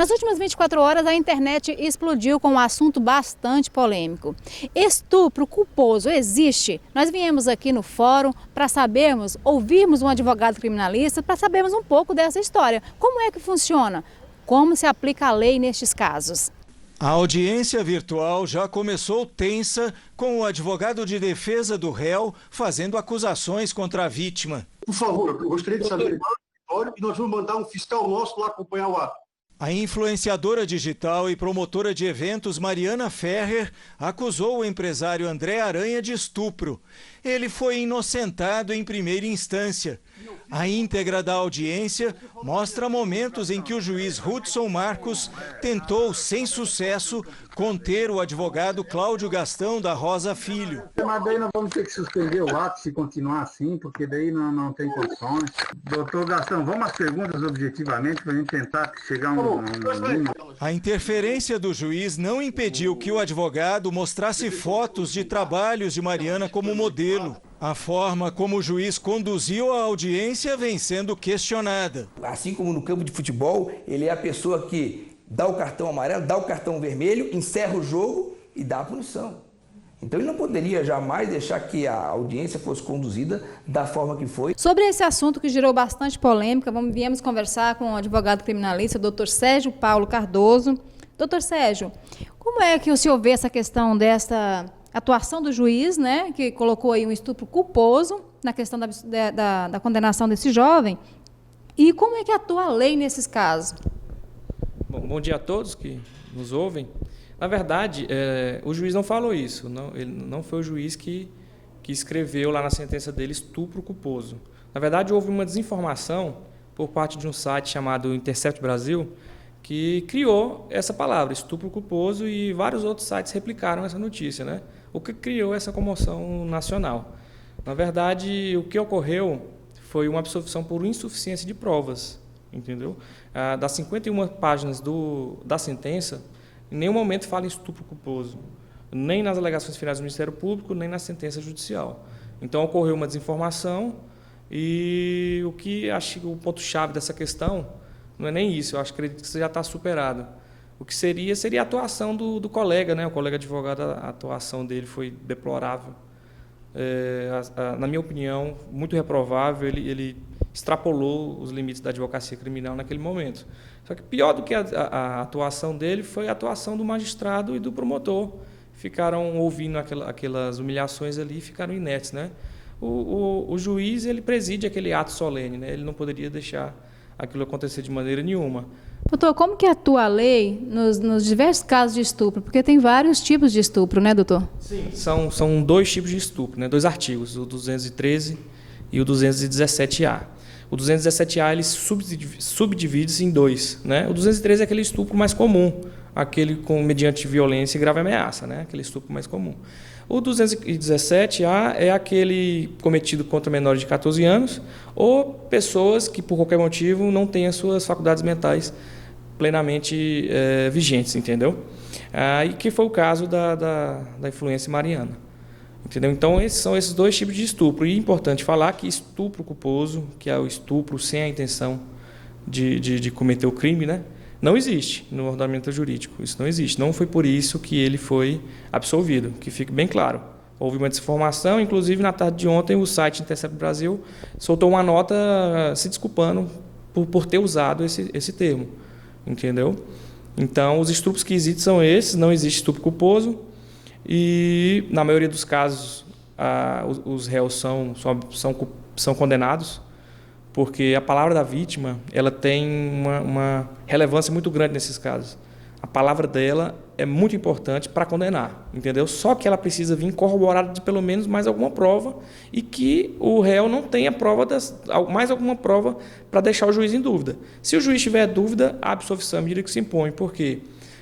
Nas últimas 24 horas, a internet explodiu com um assunto bastante polêmico. Estupro culposo existe? Nós viemos aqui no fórum para sabermos, ouvirmos um advogado criminalista, para sabermos um pouco dessa história. Como é que funciona? Como se aplica a lei nestes casos? A audiência virtual já começou tensa, com o advogado de defesa do réu fazendo acusações contra a vítima. Por favor, eu gostaria de saber e nós vamos mandar um fiscal nosso lá acompanhar o ato. A influenciadora digital e promotora de eventos Mariana Ferrer acusou o empresário André Aranha de estupro. Ele foi inocentado em primeira instância. A íntegra da audiência mostra momentos em que o juiz Hudson Marcos tentou, sem sucesso, conter o advogado Cláudio Gastão da Rosa Filho. Mas daí nós vamos ter que suspender o ato se continuar assim, porque daí não tem condições. Doutor Gastão, vamos às perguntas objetivamente para a gente tentar chegar a um... A interferência do juiz não impediu que o advogado mostrasse fotos de trabalhos de Mariana como modelo. A forma como o juiz conduziu a audiência vem sendo questionada. Assim como no campo de futebol, ele é a pessoa que dá o cartão amarelo, dá o cartão vermelho, encerra o jogo e dá a punição. Então ele não poderia jamais deixar que a audiência fosse conduzida da forma que foi. Sobre esse assunto que gerou bastante polêmica, viemos conversar com o advogado criminalista, Dr. Sérgio Paulo Cardoso. Doutor Sérgio, como é que o senhor vê essa questão dessa atuação do juiz, né, que colocou aí um estupro culposo na questão da condenação desse jovem, e como é que atua a lei nesses casos? Bom dia a todos que nos ouvem. Na verdade, o juiz não falou isso, ele não foi o juiz que escreveu lá na sentença dele estupro culposo. Na verdade, houve uma desinformação por parte de um site chamado Intercept Brasil, que criou essa palavra, estupro culposo, e vários outros sites replicaram essa notícia, né? O que criou essa comoção nacional. Na verdade, o que ocorreu foi uma absolvição por insuficiência de provas, entendeu? Das 51 páginas da sentença, em nenhum momento fala em estupro culposo, nem nas alegações finais do Ministério Público, nem na sentença judicial. Então, ocorreu uma desinformação e o que acho que o ponto-chave dessa questão não é nem isso, eu acredito que isso já está superado. O que seria a atuação do colega, né? O colega advogado, a atuação dele foi deplorável. Na minha opinião, muito reprovável, ele extrapolou os limites da advocacia criminal naquele momento. Só que pior do que a atuação dele foi a atuação do magistrado e do promotor. Ficaram ouvindo aquelas humilhações ali e ficaram inertes, né? O juiz, ele preside aquele ato solene, né? Ele não poderia deixar aquilo acontecer de maneira nenhuma. Doutor, como que atua a lei nos diversos casos de estupro? Porque tem vários tipos de estupro, né, doutor? Sim. São dois tipos de estupro, né? Dois artigos, o 213 e o 217-A. O 217-A ele subdivide-se em dois, né? O 213 é aquele estupro mais comum, aquele mediante violência e grave ameaça, né? Aquele estupro mais comum. O 217-A é aquele cometido contra menores de 14 anos ou pessoas que, por qualquer motivo, não têm as suas faculdades mentais plenamente vigentes, entendeu? E que foi o caso da influência mariana. Entendeu? Então, são esses dois tipos de estupro. E é importante falar que estupro culposo, que é o estupro sem a intenção de cometer o crime, né? Não existe no ordenamento jurídico, isso não existe. Não foi por isso que ele foi absolvido, que fique bem claro. Houve uma desinformação, inclusive na tarde de ontem o site Intercept Brasil soltou uma nota se desculpando por ter usado esse termo, entendeu? Então, os estupros que existem são esses, não existe estupro culposo e, na maioria dos casos, os réus são condenados, porque a palavra da vítima ela tem uma relevância muito grande nesses casos. A palavra dela é muito importante para condenar, entendeu? Só que ela precisa vir corroborada de pelo menos mais alguma prova e que o réu não tenha mais alguma prova para deixar o juiz em dúvida. Se o juiz tiver dúvida, a absolvição é a medida que se impõe. Por quê?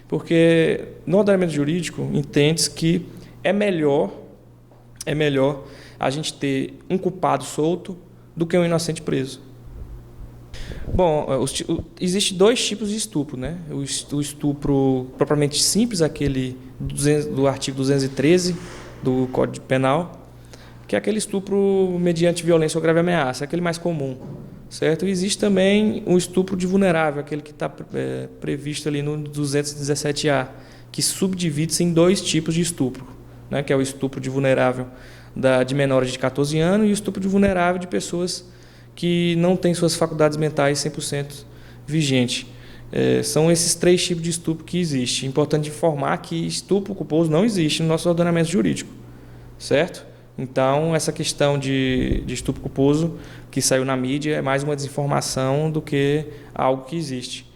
Porque no ordenamento jurídico entende-se que é melhor a gente ter um culpado solto do que um inocente preso. Bom, existem dois tipos de estupro, né? O estupro propriamente simples, aquele do artigo 213 do Código Penal, que é aquele estupro mediante violência ou grave ameaça, aquele mais comum, certo? E existe também o estupro de vulnerável, aquele que está previsto ali no 217A, que subdivide-se em 2 tipos de estupro, né? Que é o estupro de vulnerável de menores de 14 anos e o estupro de vulnerável de pessoas que não têm suas faculdades mentais 100% vigentes. São esses 3 tipos de estupro que existem. É importante informar que estupro culposo não existe no nosso ordenamento jurídico, certo? Então, essa questão de estupro culposo que saiu na mídia é mais uma desinformação do que algo que existe.